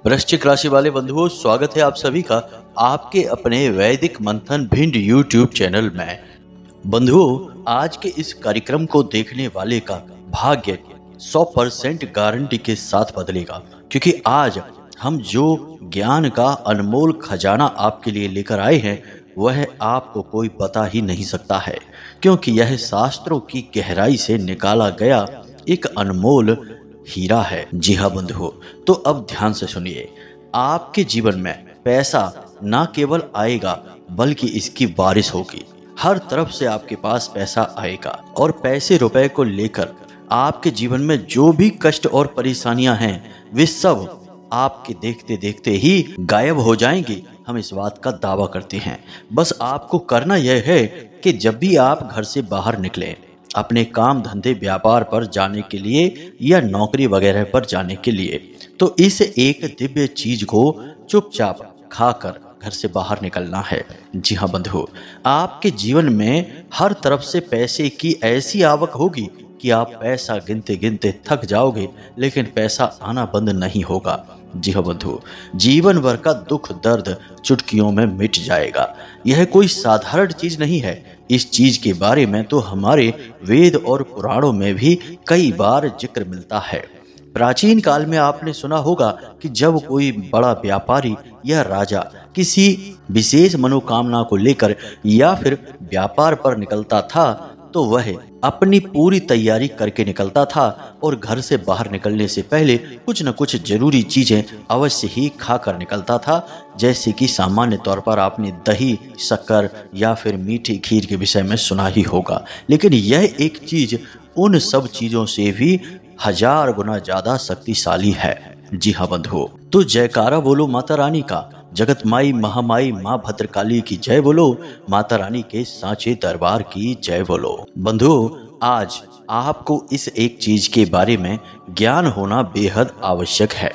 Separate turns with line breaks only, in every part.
वृश्चिक राशि वाले बंधुओं, स्वागत है आप सभी का आपके अपने वैदिक मंथन भिंड यूट्यूब चैनल में। बंधुओं, आज के इस कार्यक्रम को देखने वाले का भाग्य 100% गारंटी के साथ बदलेगा, क्योंकि आज हम जो ज्ञान का अनमोल खजाना आपके लिए लेकर आए हैं वह आपको कोई बता ही नहीं सकता है, क्योंकि यह शास्त्रों की गहराई से निकाला गया एक अनमोल हीरा है। जी हाँ बंधुओं, तो अब ध्यान से सुनिए। आपके जीवन में पैसा ना केवल आएगा बल्कि इसकी बारिश होगी। हर तरफ से आपके पास पैसा आएगा और पैसे रुपए को लेकर आपके जीवन में जो भी कष्ट और परेशानियां हैं वे सब आपके देखते देखते ही गायब हो जाएंगी। हम इस बात का दावा करते हैं। बस आपको करना यह है कि जब भी आप घर से बाहर निकलें, अपने काम धंधे व्यापार पर जाने के लिए या नौकरी वगैरह पर जाने के लिए, तो इस एक दिव्य चीज को चुपचाप खाकर घर से बाहर निकलना है। जी हाँ बंधु, आपके जीवन में हर तरफ से पैसे की ऐसी आवक होगी कि आप पैसा गिनते गिनते थक जाओगे, लेकिन पैसा आना बंद नहीं होगा। जी हाँ बंधु, जीवन भर का दुख दर्द चुटकियों में मिट जाएगा। यह कोई साधारण चीज नहीं है। इस चीज के बारे में तो हमारे वेद और पुराणों में भी कई बार जिक्र मिलता है। प्राचीन काल में आपने सुना होगा कि जब कोई बड़ा व्यापारी या राजा किसी विशेष मनोकामना को लेकर या फिर व्यापार पर निकलता था तो वह अपनी पूरी तैयारी करके निकलता था और घर से बाहर निकलने से पहले कुछ न कुछ जरूरी चीजें अवश्य ही खा कर निकलता था। जैसे कि सामान्य तौर पर आपने दही, शक्कर या फिर मीठी खीर के विषय में सुना ही होगा, लेकिन यह एक चीज उन सब चीजों से भी 1000 गुना ज्यादा शक्तिशाली है। जी हाँ बंधुओं, तो जयकारा बोलो माता रानी का। जगत माई महामाई माँ भद्रकाली की जय बोलो। माता रानी के सांचे दरबार की जय बोलो। बंधुओं, आज आपको इस एक चीज के बारे में ज्ञान होना बेहद आवश्यक है।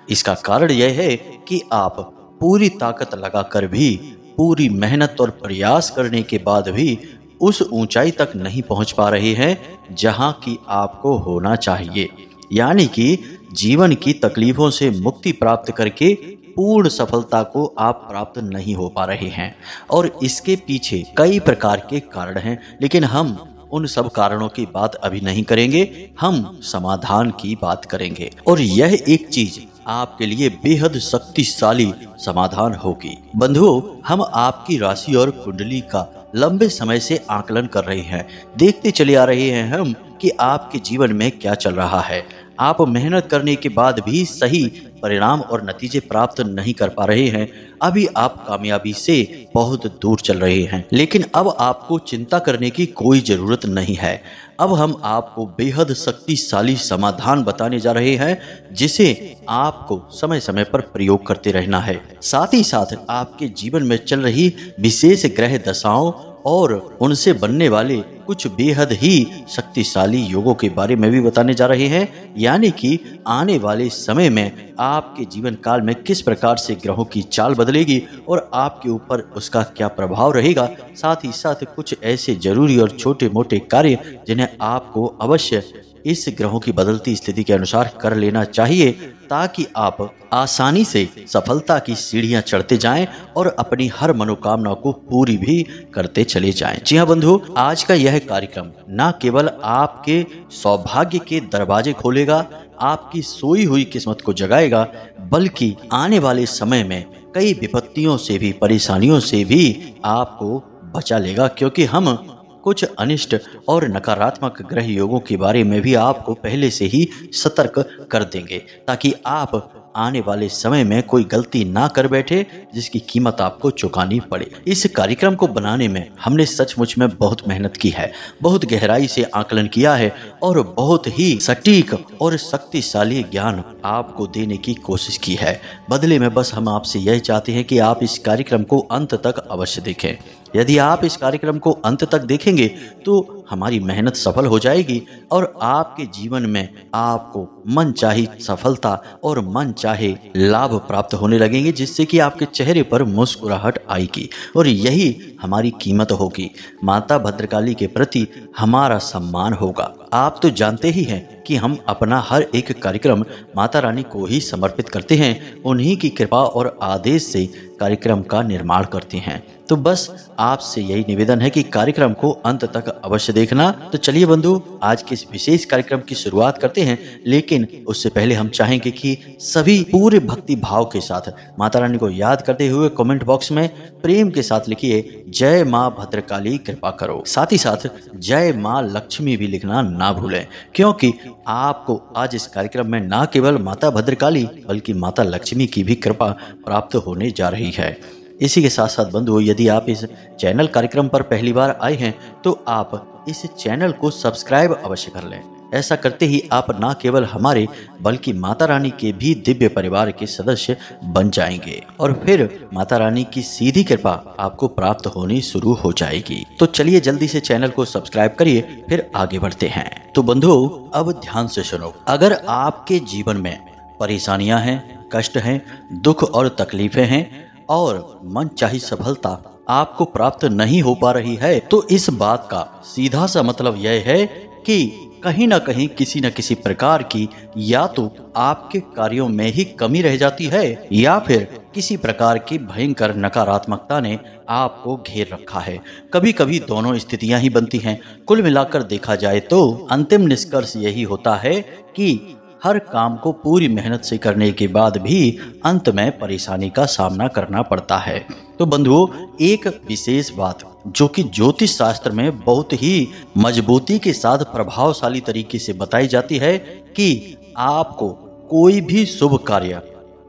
इसका कारण यह है कि आप पूरी ताकत लगाकर भी, पूरी मेहनत और प्रयास करने के बाद भी उस ऊंचाई तक नहीं पहुंच पा रहे हैं जहां की आपको होना चाहिए। यानी कि जीवन की तकलीफों से मुक्ति प्राप्त करके पूर्ण सफलता को आप प्राप्त नहीं हो पा रहे हैं, और इसके पीछे कई प्रकार के कारण हैं, लेकिन हम उन सब कारणों की बात अभी नहीं करेंगे। हम समाधान की बात करेंगे, और यह एक चीज आपके लिए बेहद शक्तिशाली समाधान होगी। बंधुओं, हम आपकी राशि और कुंडली का लंबे समय से आकलन कर रहे हैं। देखते चले आ रहे हैं हम कि आपके जीवन में क्या चल रहा है। आप मेहनत करने के बाद भी सही परिणाम और नतीजे प्राप्त नहीं कर पा रहे हैं। अभी आप कामयाबी से बहुत दूर चल रहे हैं, लेकिन अब आपको चिंता करने की कोई जरूरत नहीं है। अब हम आपको बेहद शक्तिशाली समाधान बताने जा रहे हैं, जिसे आपको समय समय पर प्रयोग करते रहना है। साथ ही साथ आपके जीवन में चल रही विशेष ग्रह दशाओं और उनसे बनने वाले कुछ बेहद ही शक्तिशाली योगों के बारे में भी बताने जा रहे हैं। यानी कि आने वाले समय में आपके जीवन काल में किस प्रकार से ग्रहों की चाल बदलेगी और आपके ऊपर उसका क्या प्रभाव रहेगा। साथ ही साथ कुछ ऐसे जरूरी और छोटे मोटे कार्य जिन्हें आपको अवश्य इस ग्रहों की बदलती स्थिति के अनुसार कर लेना चाहिए, ताकि आप आसानी से सफलता की सीढ़ियां चढ़ते जाएं और अपनी हर मनोकामना को पूरी भी करते चले जाएं। जी हाँ बंधु, आज का यह कार्यक्रम न केवल आपके सौभाग्य के दरवाजे खोलेगा, आपकी सोई हुई किस्मत को जगाएगा, बल्कि आने वाले समय में कई विपत्तियों से भी, परेशानियों से भी आपको बचा लेगा, क्योंकि हम कुछ अनिष्ट और नकारात्मक ग्रह योगों के बारे में भी आपको पहले से ही सतर्क कर देंगे, ताकि आप आने वाले समय में कोई गलती ना कर बैठे जिसकी कीमत आपको चुकानी पड़े। इस कार्यक्रम को बनाने में हमने सचमुच में बहुत मेहनत की है, बहुत गहराई से आकलन किया है और बहुत ही सटीक और शक्तिशाली ज्ञान आपको देने की कोशिश की है। बदले में बस हम आपसे यह चाहते हैं कि आप इस कार्यक्रम को अंत तक अवश्य देखें। यदि आप इस कार्यक्रम को अंत तक देखेंगे तो हमारी मेहनत सफल हो जाएगी और आपके जीवन में आपको मनचाही सफलता और मनचाहे लाभ प्राप्त होने लगेंगे, जिससे कि आपके चेहरे पर मुस्कुराहट आएगी। और यही हमारी कीमत होगी। माता भद्रकाली के प्रति हमारा सम्मान होगा। आप तो जानते ही हैं कि हम अपना हर एक कार्यक्रम माता रानी को ही समर्पित करते हैं, उन्हीं की कृपा और आदेश से कार्यक्रम का निर्माण करते हैं। तो बस आपसे यही निवेदन है कि कार्यक्रम को अंत तक अवश्य देखना। तो चलिए बंधु, आज के इस विशेष कार्यक्रम की शुरुआत करते हैं, लेकिन उससे पहले हम चाहेंगे कि सभी पूरे भक्ति भाव के साथ माता रानी को याद करते हुए कमेंट बॉक्स में प्रेम के साथ लिखिए जय माँ भद्रकाली कृपा करो। साथ ही साथ जय माँ लक्ष्मी भी लिखना ना भूलें, क्योंकि आपको आज इस कार्यक्रम में ना केवल माता भद्रकाली बल्कि माता लक्ष्मी की भी कृपा प्राप्त होने जा रही है। इसी के साथ साथ बंधुओं, यदि आप इस चैनल कार्यक्रम पर पहली बार आए हैं तो आप इस चैनल को सब्सक्राइब अवश्य कर लें। ऐसा करते ही आप ना केवल हमारे बल्कि माता रानी के भी दिव्य परिवार के सदस्य बन जाएंगे और फिर माता रानी की सीधी कृपा आपको प्राप्त होनी शुरू हो जाएगी। तो चलिए जल्दी से चैनल को सब्सक्राइब करिए, फिर आगे बढ़ते हैं। तो बंधुओं, अब ध्यान से सुनो। अगर आपके जीवन में परेशानियां हैं, कष्ट हैं, दुख और तकलीफें हैं और मनचाही सफलता आपको प्राप्त नहीं हो पा रही है, तो इस बात का सीधा सा मतलब यह है कि कहीं ना कहीं किसी न किसी प्रकार की या तो आपके कार्यों में ही कमी रह जाती है या फिर किसी प्रकार की भयंकर नकारात्मकता ने आपको घेर रखा है। कभी कभी दोनों स्थितियां ही बनती हैं। कुल मिलाकर देखा जाए तो अंतिम निष्कर्ष यही होता है कि हर काम को पूरी मेहनत से करने के बाद भी अंत में परेशानी का सामना करना पड़ता है। तो बंधुओं, एक विशेष बात जो कि ज्योतिष शास्त्र में बहुत ही मजबूती के साथ प्रभावशाली तरीके से बताई जाती है कि आपको कोई भी शुभ कार्य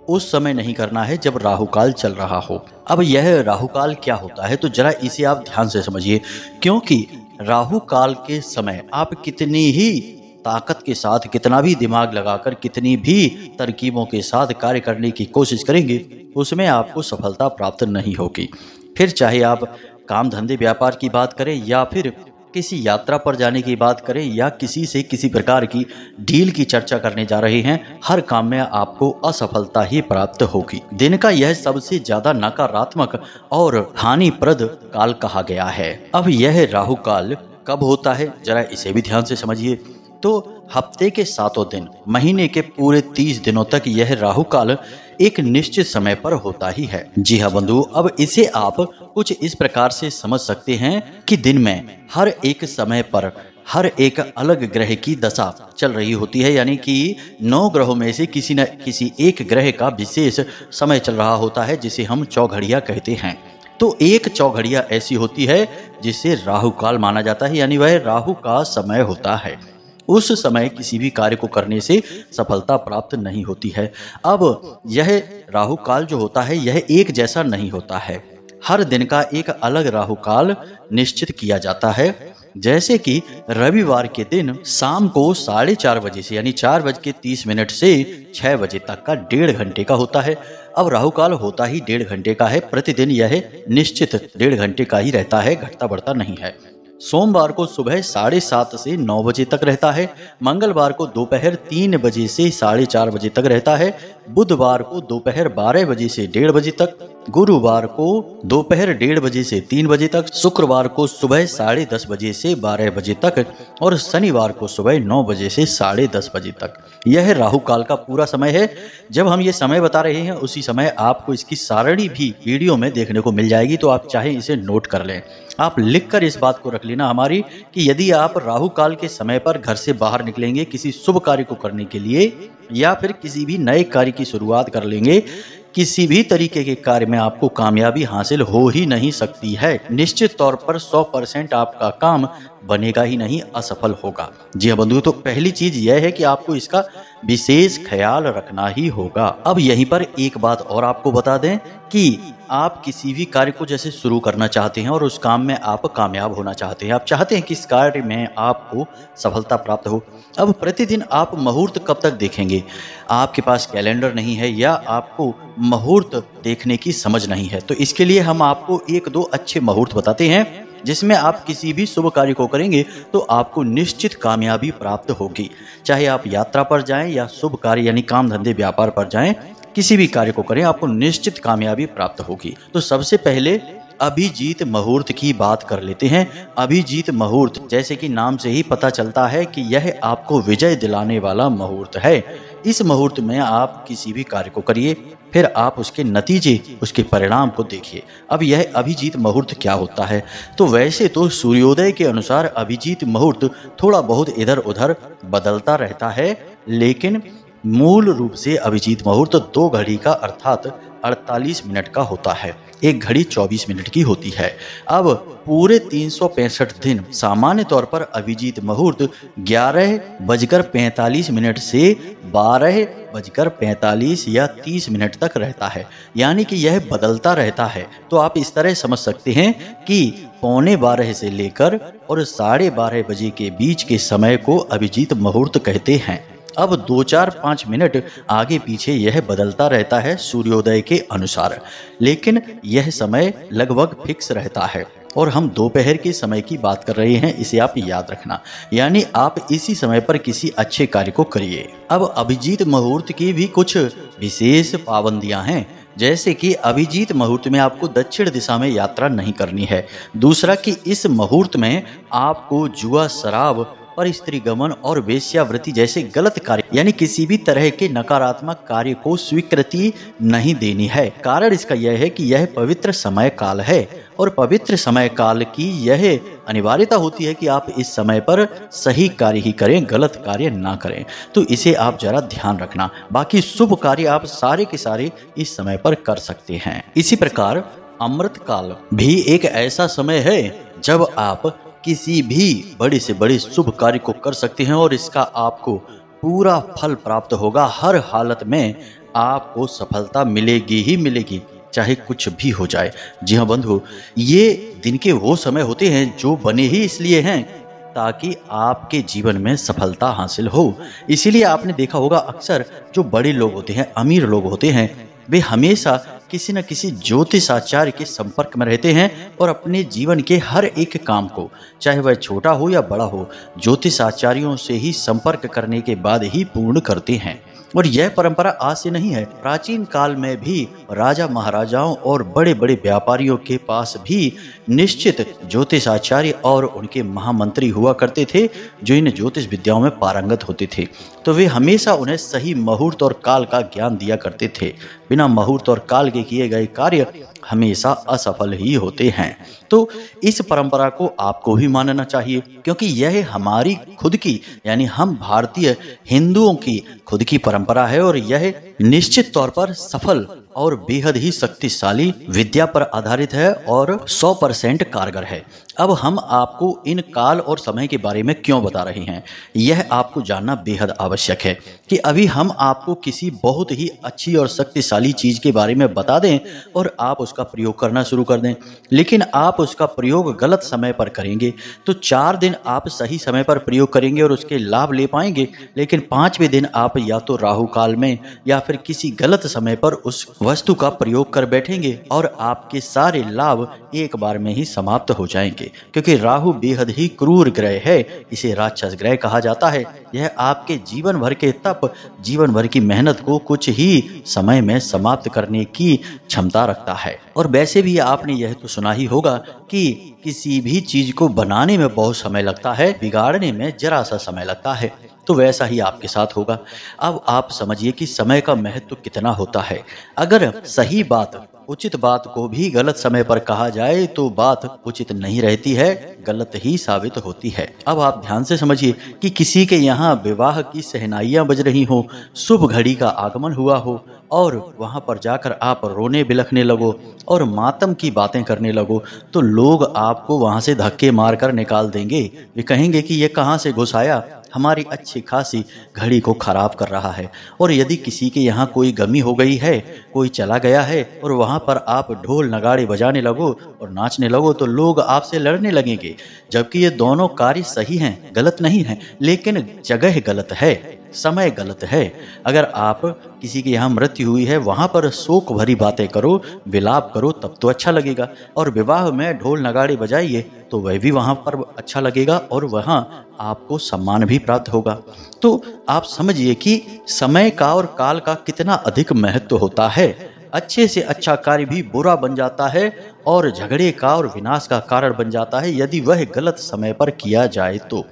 उस समय नहीं करना है जब राहुकाल चल रहा हो। अब यह राहुकाल क्या होता है, तो जरा इसे आप ध्यान से समझिए, क्योंकि राहुकाल के समय आप कितनी ही ताकत के साथ, कितना भी दिमाग लगाकर, कितनी भी तरकीबों के साथ कार्य करने की कोशिश करेंगे, उसमें आपको सफलता प्राप्त नहीं होगी। फिर चाहे आप काम धंधे व्यापार की बात करें या फिर किसी यात्रा पर जाने की बात करें या किसी से किसी प्रकार की डील की चर्चा करने जा रहे हैं, हर काम में आपको असफलता ही प्राप्त होगी। दिन का यह सबसे ज्यादा नकारात्मक और हानिप्रद काल कहा गया है। अब यह राहु काल कब होता है, जरा इसे भी ध्यान से समझिए। तो हफ्ते के 7 दिन, महीने के पूरे 30 दिनों तक यह राहु काल एक निश्चित समय पर होता ही है। जी हाँ बंधु, अब इसे आप कुछ इस प्रकार से समझ सकते हैं कि दिन में हर एक समय पर हर एक अलग ग्रह की दशा चल रही होती है, यानी कि 9 ग्रहों में से किसी न किसी एक ग्रह का विशेष समय चल रहा होता है, जिसे हम चौघड़िया कहते हैं। तो एक चौघड़िया ऐसी होती है जिसे राहु काल माना जाता है, यानी वह राहु का समय होता है। उस समय किसी भी कार्य को करने से सफलता प्राप्त नहीं होती है। अब यह राहु काल जो होता है यह एक जैसा नहीं होता है, हर दिन का एक अलग राहु काल निश्चित किया जाता है। जैसे कि रविवार के दिन शाम को 4:30 बजे से, यानी 4:30 से 6 बजे तक का 1.5 घंटे का होता है। अब राहु काल होता ही 1.5 घंटे का है, प्रतिदिन यह निश्चित 1.5 घंटे का ही रहता है, घटता बढ़ता नहीं है। सोमवार को सुबह 7:30 से 9 बजे तक रहता है, मंगलवार को दोपहर 3 बजे से 4:30 बजे तक रहता है, बुधवार को दोपहर 12 बजे से 1:30 बजे तक, गुरुवार को दोपहर 1:30 बजे से 3 बजे तक, शुक्रवार को सुबह 10:30 बजे से 12 बजे तक और शनिवार को सुबह 9 बजे से 10:30 बजे तक। यह राहु काल का पूरा समय है। जब हम ये समय बता रहे हैं उसी समय आपको इसकी सारणी भी वीडियो में देखने को मिल जाएगी, तो आप चाहे इसे नोट कर लें। आप लिखकर इस बात को रख लेना हमारी कि यदि आप राहु काल के समय पर घर से बाहर निकलेंगे किसी शुभ कार्य को करने के लिए या फिर किसी भी नए कार्य की शुरुआत कर लेंगे, किसी भी तरीके के कार्य में आपको कामयाबी हासिल हो ही नहीं सकती है। निश्चित तौर पर 100% आपका काम बनेगा ही नहीं, असफल होगा। जी हाँ बंधुओं, तो पहली चीज यह है कि आपको इसका विशेष ख्याल रखना ही होगा। अब यहीं पर एक बात और आपको बता दें कि आप किसी भी कार्य को जैसे शुरू करना चाहते हैं और उस काम में आप कामयाब होना चाहते हैं, आप चाहते हैं कि इस कार्य में आपको सफलता प्राप्त हो। अब प्रतिदिन आप मुहूर्त कब तक देखेंगे? आपके पास कैलेंडर नहीं है या आपको मुहूर्त देखने की समझ नहीं है, तो इसके लिए हम आपको 1-2 अच्छे मुहूर्त बताते हैं जिसमें आप किसी भी शुभ कार्य को करेंगे तो आपको निश्चित कामयाबी प्राप्त होगी। चाहे आप यात्रा पर जाएं या शुभ कार्य यानी काम धंधे व्यापार पर जाएं, किसी भी कार्य को करें आपको निश्चित कामयाबी प्राप्त होगी। तो सबसे पहले अभिजीत मुहूर्त की बात कर लेते हैं। अभिजीत मुहूर्त जैसे कि नाम से ही पता चलता है कि यह आपको विजय दिलाने वाला मुहूर्त है। इस मुहूर्त में आप किसी भी कार्य को करिए, फिर आप उसके नतीजे, उसके परिणाम को देखिए। अब यह अभिजीत मुहूर्त क्या होता है? तो वैसे तो सूर्योदय के अनुसार अभिजीत मुहूर्त थोड़ा बहुत इधर उधर बदलता रहता है, लेकिन मूल रूप से अभिजीत मुहूर्त 2 घड़ी का अर्थात 48 मिनट का होता है। एक घड़ी 24 मिनट की होती है। अब पूरे 365 दिन सामान्य तौर पर अभिजीत मुहूर्त 11:45 से 12:45 या 30 मिनट तक रहता है, यानी कि यह बदलता रहता है। तो आप इस तरह समझ सकते हैं कि 11:15 से लेकर और 12:30 बजे के बीच के समय को अभिजीत मुहूर्त कहते हैं। अब 2-4-5 मिनट आगे पीछे यह बदलता रहता है सूर्योदय के अनुसार, लेकिन यह समय लगभग फिक्स रहता है। और हम दोपहर के समय की बात कर रहे हैं, इसे आप याद रखना। यानी आप इसी समय पर किसी अच्छे कार्य को करिए। अब अभिजीत मुहूर्त की भी कुछ विशेष पाबंदियां हैं, जैसे कि अभिजीत मुहूर्त में आपको दक्षिण दिशा में यात्रा नहीं करनी है। दूसरा कि इस मुहूर्त में आपको जुआ, शराब, पर स्त्री गमन और वेश्यावृत्ति जैसे गलत कार्य यानी किसी भी तरह के नकारात्मक कार्य को स्वीकृति नहीं देनी है। कारण इसका यह है कि यह पवित्र समय काल है और पवित्र समय काल की यह अनिवार्यता होती है कि आप इस समय पर सही कार्य ही करें, गलत कार्य ना करें। तो इसे आप जरा ध्यान रखना। बाकी शुभ कार्य आप सारे के सारे इस समय पर कर सकते हैं। इसी प्रकार अमृत काल भी एक ऐसा समय है जब आप किसी भी बड़े से बड़े शुभ कार्य को कर सकते हैं और इसका आपको पूरा फल प्राप्त होगा। हर हालत में आपको सफलता मिलेगी ही मिलेगी, चाहे कुछ भी हो जाए। जी हाँ बंधु, ये दिन के वो समय होते हैं जो बने ही इसलिए हैं ताकि आपके जीवन में सफलता हासिल हो। इसीलिए आपने देखा होगा अक्सर जो बड़े लोग होते हैं, अमीर लोग होते हैं, वे हमेशा किसी न किसी ज्योतिषाचार्य के संपर्क में रहते हैं और अपने जीवन के हर एक काम को, चाहे वह छोटा हो या बड़ा हो, ज्योतिषाचार्यों से ही संपर्क करने के बाद ही पूर्ण करते हैं। और यह परंपरा आज से नहीं है। प्राचीन काल में भी राजा महाराजाओं और बड़े बड़े व्यापारियों के पास भी निश्चित ज्योतिषाचार्य और उनके महामंत्री हुआ करते थे जो इन ज्योतिष विद्याओं में पारंगत होते थे। तो वे हमेशा उन्हें सही मुहूर्त और काल का ज्ञान दिया करते थे। बिना मुहूर्त और काल के किए गए कार्य हमेशा असफल ही होते हैं। तो इस परंपरा को आपको भी मानना चाहिए, क्योंकि यह हमारी खुद की यानी हम भारतीय हिंदुओं की खुद की परंपरा है और यह निश्चित तौर पर सफल और बेहद ही शक्तिशाली विद्या पर आधारित है और 100% कारगर है। अब हम आपको इन काल और समय के बारे में क्यों बता रहे हैं, यह आपको जानना बेहद आवश्यक है कि अभी हम आपको किसी बहुत ही अच्छी और शक्तिशाली चीज के बारे में बता दें और आप उसका प्रयोग करना शुरू कर दें, लेकिन आप उसका प्रयोग गलत समय पर करेंगे तो 4 दिन आप सही समय पर प्रयोग करेंगे और उसके लाभ ले पाएंगे, लेकिन 5वें दिन आप या तो राहु काल में या फिर किसी गलत समय पर उस वस्तु का प्रयोग कर बैठेंगे और आपके सारे लाभ एक बार में ही समाप्त हो जाएंगे। क्योंकि राहु बेहद ही क्रूर ग्रह है, इसे राक्षस ग्रह कहा जाता है। यह आपके जीवन भर के तप, जीवन भर की मेहनत को कुछ ही समय में समाप्त करने की क्षमता रखता है। और वैसे भी आपने यह तो सुना ही होगा कि किसी भी चीज को बनाने में बहुत समय लगता है, बिगाड़ने में जरा सा समय लगता है। तो वैसा ही आपके साथ होगा। अब आप समझिए कि समय का महत्व कितना होता है। अगर सही बात, उचित बात को भी गलत समय पर कहा जाए तो बात उचित नहीं रहती है, गलत ही साबित होती है। अब आप ध्यान से समझिए कि किसी के यहाँ विवाह की शहनाइयां बज रही हो, शुभ घड़ी का आगमन हुआ हो और वहां पर जाकर आप रोने बिलखने लगो और मातम की बातें करने लगो, तो लोग आपको वहां से धक्के मारकर निकाल देंगे। वे कहेंगे कि ये कहां से घुस आया, हमारी अच्छी खासी घड़ी को खराब कर रहा है। और यदि किसी के यहाँ कोई गमी हो गई है, कोई चला गया है और वहाँ पर आप ढोल नगाड़े बजाने लगो और नाचने लगो, तो लोग आपसे लड़ने लगेंगे। जबकि ये दोनों कार्य सही हैं, गलत नहीं हैं, लेकिन जगह गलत है, समय गलत है। अगर आप किसी के यहाँ मृत्यु हुई है, वहां पर शोक भरी बातें करो, विलाप करो, तब तो अच्छा लगेगा। और विवाह में ढोल नगाड़े बजाइए तो वह भी वहां पर अच्छा लगेगा और वहां आपको सम्मान भी प्राप्त होगा। तो आप समझिए कि समय का और काल का कितना अधिक महत्व होता है। अच्छे से अच्छा कार्य भी बुरा बन जाता है और झगड़े का और विनाश का कारण बन जाता है यदि वह गलत समय पर किया जाए तो।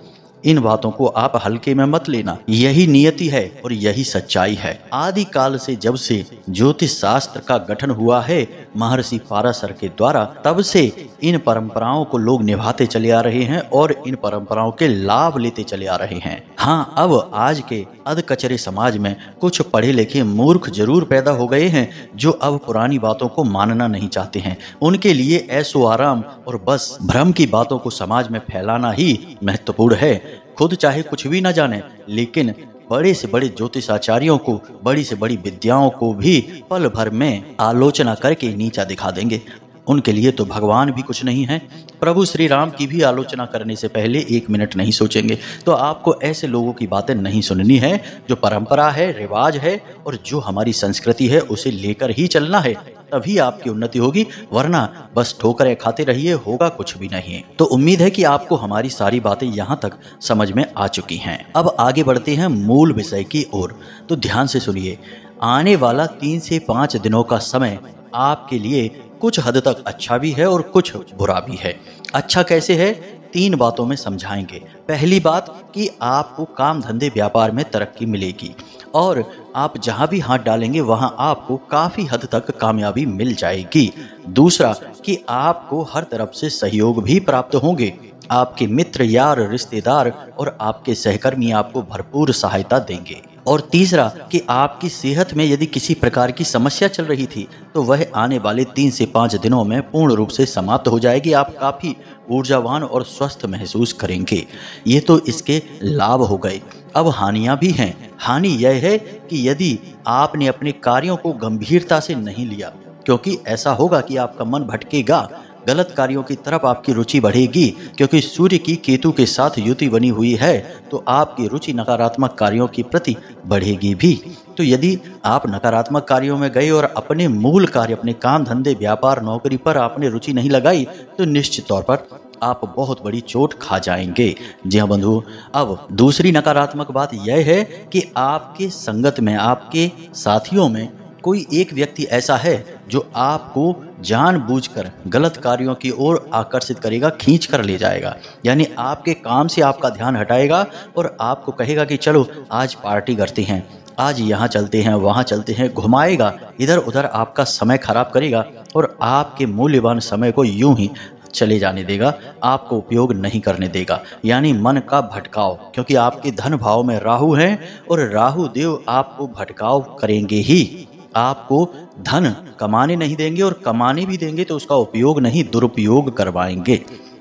इन बातों को आप हल्के में मत लेना, यही नियति है और यही सच्चाई है। आदि काल से जब से ज्योतिष शास्त्र का गठन हुआ है महर्षि पाराशर के द्वारा, तब से इन परंपराओं को लोग निभाते चले आ रहे हैं और इन परंपराओं के लाभ लेते चले आ रहे हैं। हाँ, अब आज के अधकचरे समाज में कुछ पढ़े लिखे मूर्ख जरूर पैदा हो गए हैं जो अब पुरानी बातों को मानना नहीं चाहते हैं। उनके लिए ऐशो आराम और बस भ्रम की बातों को समाज में फैलाना ही महत्वपूर्ण है। खुद चाहे कुछ भी न जाने, लेकिन बड़े से बड़े ज्योतिषाचार्यों को, बड़ी से बड़ी विद्याओं को भी पल भर में आलोचना करके नीचा दिखा देंगे। उनके लिए तो भगवान भी कुछ नहीं है। प्रभु श्री राम की भी आलोचना करने से पहले 1 मिनट नहीं सोचेंगे। तो आपको ऐसे लोगों की बातें नहीं सुननी है। जो परंपरा है, रिवाज है और जो हमारी संस्कृति है, उसे लेकर ही चलना है, तभी आपकी उन्नति होगी, वरना बस ठोकरें खाते रहिए, होगा कुछ भी नहीं। तो उम्मीद है कि आपको हमारी सारी बातें यहाँ तक समझ में आ चुकी हैं। अब आगे बढ़ते हैं मूल विषय की ओर। तो ध्यान से सुनिए। आने वाला 3 से 5 दिनों का समय आपके लिए कुछ हद तक अच्छा भी है और कुछ बुरा भी है। अच्छा कैसे है, 3 बातों में समझाएंगे। पहली बात कि आपको काम धंधे व्यापार में तरक्की मिलेगी और आप जहां भी हाथ डालेंगे वहां आपको काफी हद तक कामयाबी मिल जाएगी। दूसरा कि आपको हर तरफ से सहयोग भी प्राप्त होंगे। आपके मित्र, यार, रिश्तेदार और आपके सहकर्मी आपको भरपूर सहायता देंगे। और तीसरा कि आपकी सेहत में यदि किसी प्रकार की समस्या चल रही थी तो वह आने वाले 3 से 5 दिनों में पूर्ण रूप से समाप्त हो जाएगी। आप काफ़ी ऊर्जावान और स्वस्थ महसूस करेंगे। ये तो इसके लाभ हो गए। अब हानियां भी हैं। हानि यह है कि यदि आपने अपने कार्यों को गंभीरता से नहीं लिया, क्योंकि ऐसा होगा कि आपका मन भटकेगा, गलत कार्यों की तरफ आपकी रुचि बढ़ेगी। क्योंकि सूर्य की केतु के साथ युति बनी हुई है तो आपकी रुचि नकारात्मक कार्यों के प्रति बढ़ेगी भी। तो यदि आप नकारात्मक कार्यों में गए और अपने मूल कार्य, अपने काम धंधे, व्यापार, नौकरी पर आपने रुचि नहीं लगाई तो निश्चित तौर पर आप बहुत बड़ी चोट खा जाएंगे। जी हाँ बंधु, अब दूसरी नकारात्मक बात यह है कि आपके संगत में, आपके साथियों में कोई एक व्यक्ति ऐसा है जो आपको जानबूझकर गलत कार्यों की ओर आकर्षित करेगा, खींच कर ले जाएगा। यानी आपके काम से आपका ध्यान हटाएगा और आपको कहेगा कि चलो आज पार्टी करते हैं, आज यहाँ चलते हैं, वहाँ चलते हैं, घुमाएगा, इधर उधर आपका समय खराब करेगा और आपके मूल्यवान समय को यूं ही चले जाने देगा, आपको उपयोग नहीं करने देगा। यानी मन का भटकाव, क्योंकि आपके धन भाव में राहु हैं और राहु देव आपको भटकाव करेंगे ही। आपको धन कमाने नहीं देंगे और कमाने भी देंगे तो उसका उपयोग नहीं, दुरुपयोग करवाएंगे।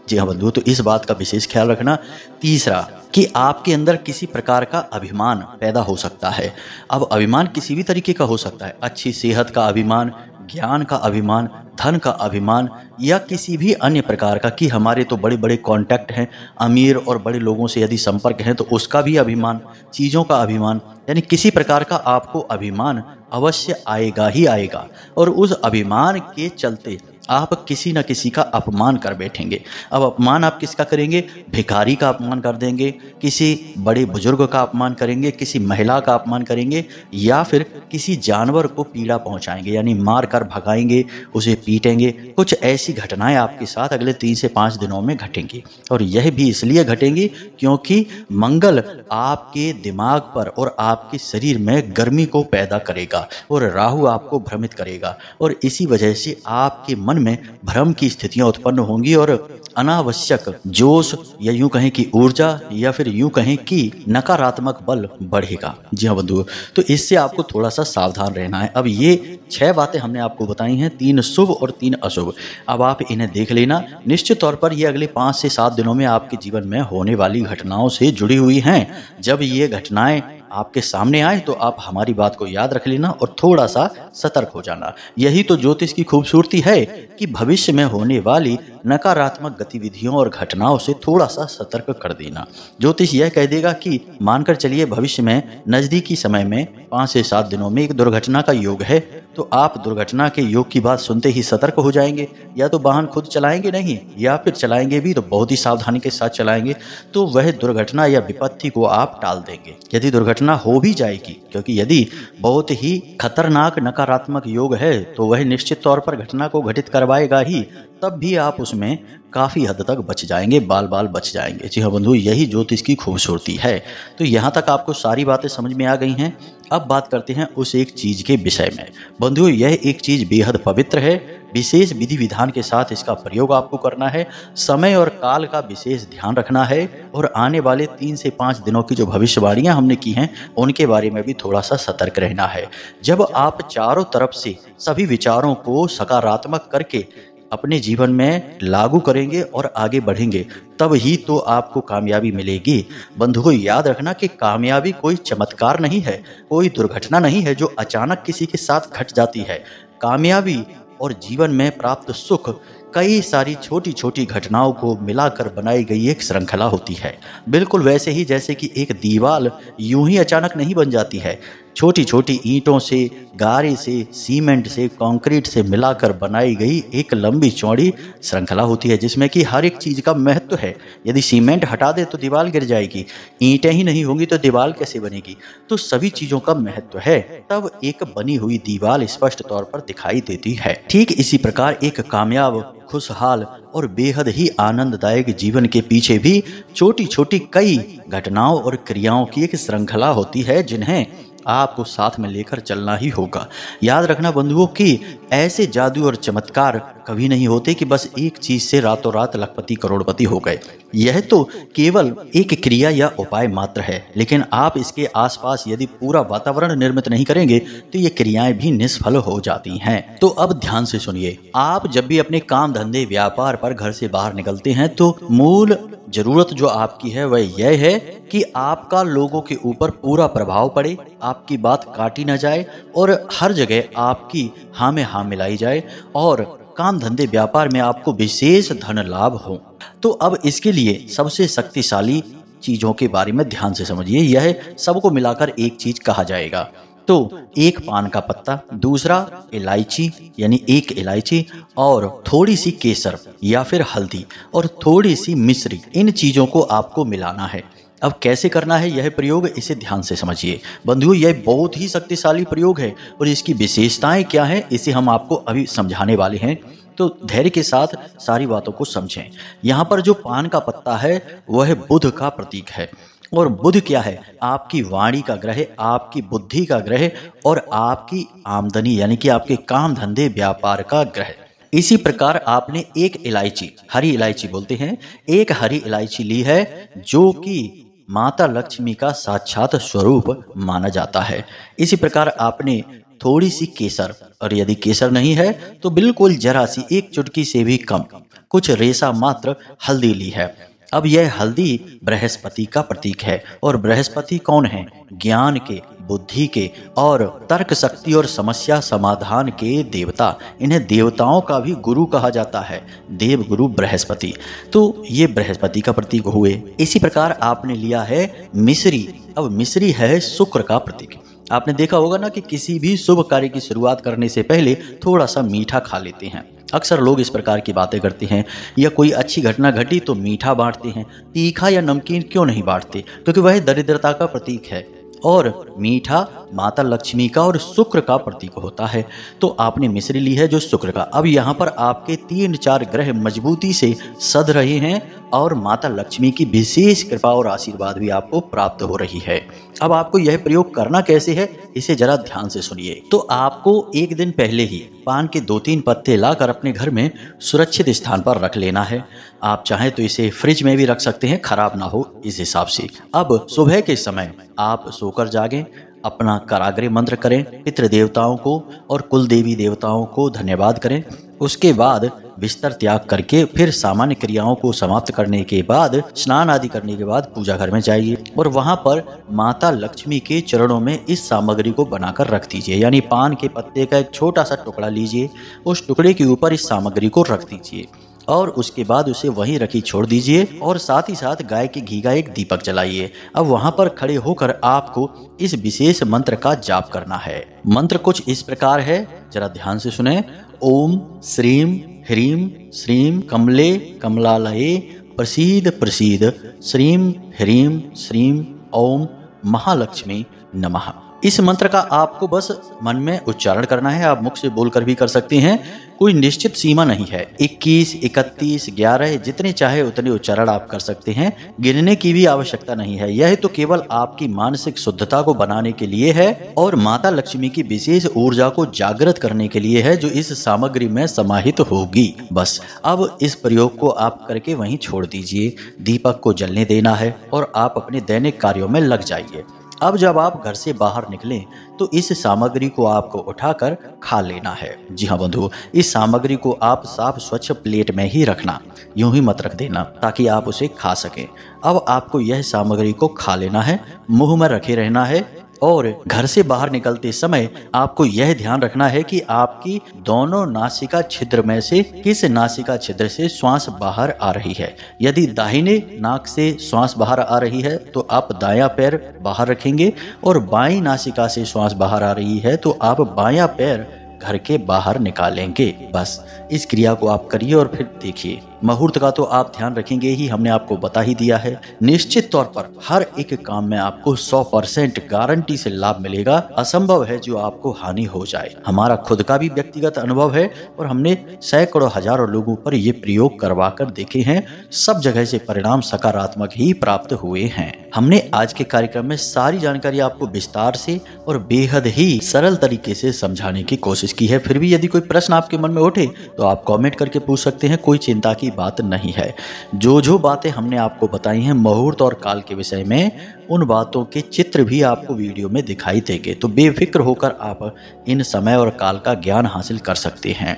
जी हाँ बंधु, तो इस बात का विशेष ख्याल रखना। तीसरा कि आपके अंदर किसी प्रकार का अभिमान पैदा हो सकता है। अब अभिमान किसी भी तरीके का हो सकता है। अच्छी सेहत का अभिमान, ज्ञान का अभिमान, धन का अभिमान या किसी भी अन्य प्रकार का, कि हमारे तो बड़े बड़े कॉन्टैक्ट हैं, अमीर और बड़े लोगों से यदि संपर्क है तो उसका भी अभिमान, चीज़ों का अभिमान, यानी किसी प्रकार का आपको अभिमान अवश्य आएगा ही आएगा। और उस अभिमान के चलते आप किसी न किसी का अपमान कर बैठेंगे। अब अपमान आप किसका करेंगे? भिखारी का अपमान कर देंगे, किसी बड़े बुजुर्ग का अपमान करेंगे, किसी महिला का अपमान करेंगे या फिर किसी जानवर को पीड़ा पहुंचाएंगे, यानी मार कर भगाएंगे, उसे पीटेंगे। कुछ ऐसी घटनाएं आपके साथ अगले 3 से 5 दिनों में घटेंगी और यह भी इसलिए घटेंगी क्योंकि मंगल आपके दिमाग पर और आपके शरीर में गर्मी को पैदा करेगा और राहु आपको भ्रमित करेगा और इसी वजह से आपके मन में भ्रम की स्थितियां उत्पन्न होंगी और अनावश्यक जोश या यूं कहें कि ऊर्जा या फिर यूं कहें कि नकारात्मक बल बढ़ेगा। जी हाँ बंधुओं, तो इससे आपको थोड़ा सा सावधान रहना है। अब ये 6 बातें हमने आपको बताई हैं, 3 शुभ और 3 अशुभ। अब आप इन्हें देख लेना। निश्चित तौर पर ये अगले 5 से 7 दिनों में आपके जीवन में होने वाली घटनाओं से जुड़ी हुई हैं। जब ये घटनाएं आपके सामने आए तो आप हमारी बात को याद रख लेना और थोड़ा सा सतर्क हो जाना। यही तो ज्योतिष की खूबसूरती है कि भविष्य में होने वाली नकारात्मक गतिविधियों और घटनाओं से थोड़ा सा सतर्क कर देना। ज्योतिष यह कह देगा कि मानकर चलिए भविष्य में नजदीकी समय में 5 से 7 दिनों में एक दुर्घटना का योग है, तो आप दुर्घटना के योग की बात सुनते ही सतर्क हो जाएंगे। या तो वाहन खुद चलाएंगे नहीं, या फिर चलाएंगे भी तो बहुत ही सावधानी के साथ चलाएंगे, तो वह दुर्घटना या विपत्ति को आप टाल देंगे। यदि दुर्घटना हो भी जाएगी, क्योंकि यदि बहुत ही खतरनाक नकारात्मक योग है तो वह निश्चित तौर पर घटना को घटित करवाएगा ही, तब भी आप उसमें काफ़ी हद तक बच जाएंगे, बाल बाल बच जाएंगे। जी हाँ बंधु, यही ज्योतिष की खूबसूरती है। तो यहाँ तक आपको सारी बातें समझ में आ गई हैं। अब बात करते हैं उस एक चीज़ के विषय में। बंधु, यह एक चीज़ बेहद पवित्र है। विशेष विधि विधान के साथ इसका प्रयोग आपको करना है। समय और काल का विशेष ध्यान रखना है, और आने वाले 3 से 5 दिनों की जो भविष्यवाणियाँ हमने की हैं उनके बारे में भी थोड़ा सा सतर्क रहना है। जब आप चारों तरफ से सभी विचारों को सकारात्मक करके अपने जीवन में लागू करेंगे और आगे बढ़ेंगे, तब ही तो आपको कामयाबी मिलेगी। बंधुओं, याद रखना कि कामयाबी कोई चमत्कार नहीं है, कोई दुर्घटना नहीं है जो अचानक किसी के साथ घट जाती है। कामयाबी और जीवन में प्राप्त सुख कई सारी छोटी छोटी घटनाओं को मिलाकर बनाई गई एक श्रृंखला होती है। बिल्कुल वैसे ही जैसे कि एक दीवार यूं ही अचानक नहीं बन जाती है। छोटी छोटी ईंटों से, गारे से, सीमेंट से, कंक्रीट से मिलाकर बनाई गई एक लंबी चौड़ी श्रृंखला होती है, जिसमें कि हर एक चीज़ का महत्व है। यदि सीमेंट हटा दे तो दीवार गिर जाएगी, ईंटें ही नहीं होंगी तो दीवार कैसे बनेगी। तो सभी चीज़ों का महत्व है, तब एक बनी हुई दीवार स्पष्ट तौर पर दिखाई देती है। ठीक इसी प्रकार एक कामयाब, खुशहाल और बेहद ही आनंददायक जीवन के पीछे भी छोटी छोटी कई घटनाओं और क्रियाओं की एक श्रृंखला होती है, जिन्हें आपको साथ में लेकर चलना ही होगा। याद रखना बंधुओं कि ऐसे जादू और चमत्कार कभी नहीं होते कि बस एक चीज से रातों रात लखपति करोड़पति हो गए। यह तो केवल एक क्रिया या उपाय मात्र है, लेकिन आप इसके आसपास यदि पूरा वातावरण निर्मित नहीं करेंगे तो ये क्रियाएं भी निष्फल हो जाती हैं। तो अब ध्यान से सुनिए, आप जब भी अपने काम धंधे व्यापार पर घर से बाहर निकलते हैं तो मूल जरूरत जो आपकी है वह यह है कि आपका लोगों के ऊपर पूरा प्रभाव पड़े, आपकी बात काटी ना जाए और हर जगह आपकी हाँ में हाँ मिलाई जाए, और काम धंधे व्यापार में आपको विशेष धन लाभ हो। तो अब इसके लिए सबसे शक्तिशाली चीजों के बारे में ध्यान से समझिए। यह सबको मिलाकर एक चीज कहा जाएगा। तो एक पान का पत्ता, दूसरा इलायची यानी एक इलायची, और थोड़ी सी केसर या फिर हल्दी और थोड़ी सी मिश्री, इन चीजों को आपको मिलाना है। अब कैसे करना है यह प्रयोग, इसे ध्यान से समझिए। बंधुओं, यह बहुत ही शक्तिशाली प्रयोग है और इसकी विशेषताएं क्या हैं इसे हम आपको अभी समझाने वाले हैं। तो धैर्य के साथ सारी बातों को समझें। यहाँ पर जो पान का पत्ता है वह बुध का प्रतीक है, और बुध क्या है? आपकी वाणी का ग्रह, आपकी बुद्धि का ग्रह और आपकी आमदनी यानी कि आपके काम धंधे व्यापार का ग्रह। इसी प्रकार आपने एक इलायची, हरी इलायची बोलते हैं, एक हरी इलायची ली है जो कि माता लक्ष्मी का साक्षात स्वरूप माना जाता है। इसी प्रकार आपने थोड़ी सी केसर, और यदि केसर नहीं है तो बिल्कुल जरा सी, एक चुटकी से भी कम, कुछ रेशा मात्र हल्दी ली है। अब यह हल्दी बृहस्पति का प्रतीक है, और बृहस्पति कौन है? ज्ञान के, बुद्धि के और तर्क शक्ति और समस्या समाधान के देवता। इन्हें देवताओं का भी गुरु कहा जाता है, देव गुरु बृहस्पति। तो ये बृहस्पति का प्रतीक हुए। इसी प्रकार आपने लिया है मिश्री। अब मिश्री है शुक्र का प्रतीक। आपने देखा होगा ना कि किसी भी शुभ कार्य की शुरुआत करने से पहले थोड़ा सा मीठा खा लेते हैं। अक्सर लोग इस प्रकार की बातें करते हैं, या कोई अच्छी घटना घटी तो मीठा बांटते हैं, तीखा या नमकीन क्यों नहीं बांटते? क्योंकि वह दरिद्रता का प्रतीक है, और मीठा माता लक्ष्मी का और शुक्र का प्रतीक होता है। तो आपने मिश्री ली है जो शुक्र का। अब यहाँ पर आपके 3-4 ग्रह मजबूती से सध रहे हैं, और माता लक्ष्मी की विशेष कृपा और आशीर्वाद भी आपको प्राप्त हो रही है। अब आपको यह प्रयोग करना कैसे है इसे जरा ध्यान से सुनिए। तो आपको एक दिन पहले ही पान के 2-3 पत्ते लाकर अपने घर में सुरक्षित स्थान पर रख लेना है। आप चाहें तो इसे फ्रिज में भी रख सकते हैं, खराब ना हो इस हिसाब से। अब सुबह के समय आप सोकर जागें, अपना कराग्रे मंत्र करें, पितृ देवताओं को और कुल देवी देवताओं को धन्यवाद करें। उसके बाद बिस्तर त्याग करके फिर सामान्य क्रियाओं को समाप्त करने के बाद, स्नान आदि करने के बाद पूजा घर में जाइए, और वहां पर माता लक्ष्मी के चरणों में इस सामग्री को बनाकर रख दीजिए। यानी पान के पत्ते का एक छोटा सा टुकड़ा लीजिए, उस टुकड़े के ऊपर इस सामग्री को रख दीजिए। और उसके बाद उसे वहीं रखी छोड़ दीजिए और साथ ही साथ गाय के घी का एक दीपक जलाइए। अब वहां पर खड़े होकर आपको इस विशेष मंत्र का जाप करना है। मंत्र कुछ इस प्रकार है, जरा ध्यान से सुने। ओम श्रीम ह्रीम श्रीम कमले कमलालये प्रसीद प्रसीद श्रीम ह्रीम श्रीम ओम महालक्ष्मी नमः। इस मंत्र का आपको बस मन में उच्चारण करना है। आप मुख से बोलकर भी कर सकते हैं, कोई निश्चित सीमा नहीं है। 21, 31, 11 जितने चाहे उतने उच्चारण आप कर सकते हैं, गिनने की भी आवश्यकता नहीं है। यह तो केवल आपकी मानसिक शुद्धता को बनाने के लिए है और माता लक्ष्मी की विशेष ऊर्जा को जागृत करने के लिए है, जो इस सामग्री में समाहित होगी। बस अब इस प्रयोग को आप करके वहीं छोड़ दीजिए, दीपक को जलने देना है और आप अपने दैनिक कार्यों में लग जाइए। अब जब आप घर से बाहर निकलें तो इस सामग्री को आपको उठाकर खा लेना है। जी हाँ बंधु, इस सामग्री को आप साफ स्वच्छ प्लेट में ही रखना, यूं ही मत रख देना ताकि आप उसे खा सकें। अब आपको यह सामग्री को खा लेना है, मुंह में रखे रहना है और घर से बाहर निकलते समय आपको यह ध्यान रखना है कि आपकी दोनों नासिका छिद्र में से किस नासिका छिद्र से श्वास बाहर आ रही है। यदि दाहिने नाक से श्वास बाहर आ रही है तो आप दायां पैर बाहर रखेंगे और बाईं नासिका से श्वास बाहर आ रही है तो आप बायां पैर घर के बाहर निकालेंगे। बस इस क्रिया को आप करिए और फिर देखिए। मुहूर्त का तो आप ध्यान रखेंगे ही, हमने आपको बता ही दिया है। निश्चित तौर पर हर एक काम में आपको 100% गारंटी से लाभ मिलेगा। असंभव है जो आपको हानि हो जाए। हमारा खुद का भी व्यक्तिगत अनुभव है और हमने सैकड़ों हजारों लोगों पर ये प्रयोग करवा कर देखे हैं। सब जगह से परिणाम सकारात्मक ही प्राप्त हुए हैं। हमने आज के कार्यक्रम में सारी जानकारी आपको विस्तार से और बेहद ही सरल तरीके से समझाने की कोशिश की है। फिर भी यदि कोई प्रश्न आपके मन में उठे तो आप कमेंट करके पूछ सकते हैं, कोई चिंता की बात नहीं है। जो बातें हमने आपको बताई हैं मुहूर्त और काल के विषय में, उन बातों के चित्र भी आपको वीडियो में दिखाई देंगे, तो बेफिक्र होकर आप इन समय और काल का ज्ञान हासिल कर सकते हैं।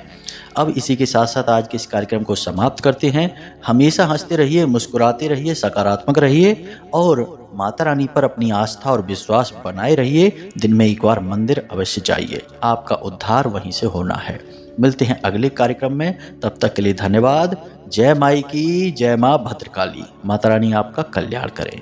अब इसी के साथ साथ आज के इस कार्यक्रम को समाप्त करते हैं। हमेशा हंसते रहिए, मुस्कुराते रहिए, सकारात्मक रहिए और माता रानी पर अपनी आस्था और विश्वास बनाए रहिए। दिन में एक बार मंदिर अवश्य जाइए, आपका उद्धार वहीं से होना है। मिलते हैं अगले कार्यक्रम में, तब तक के लिए धन्यवाद। जय माई की, जय माँ भद्रकाली। माता रानी आपका कल्याण करें।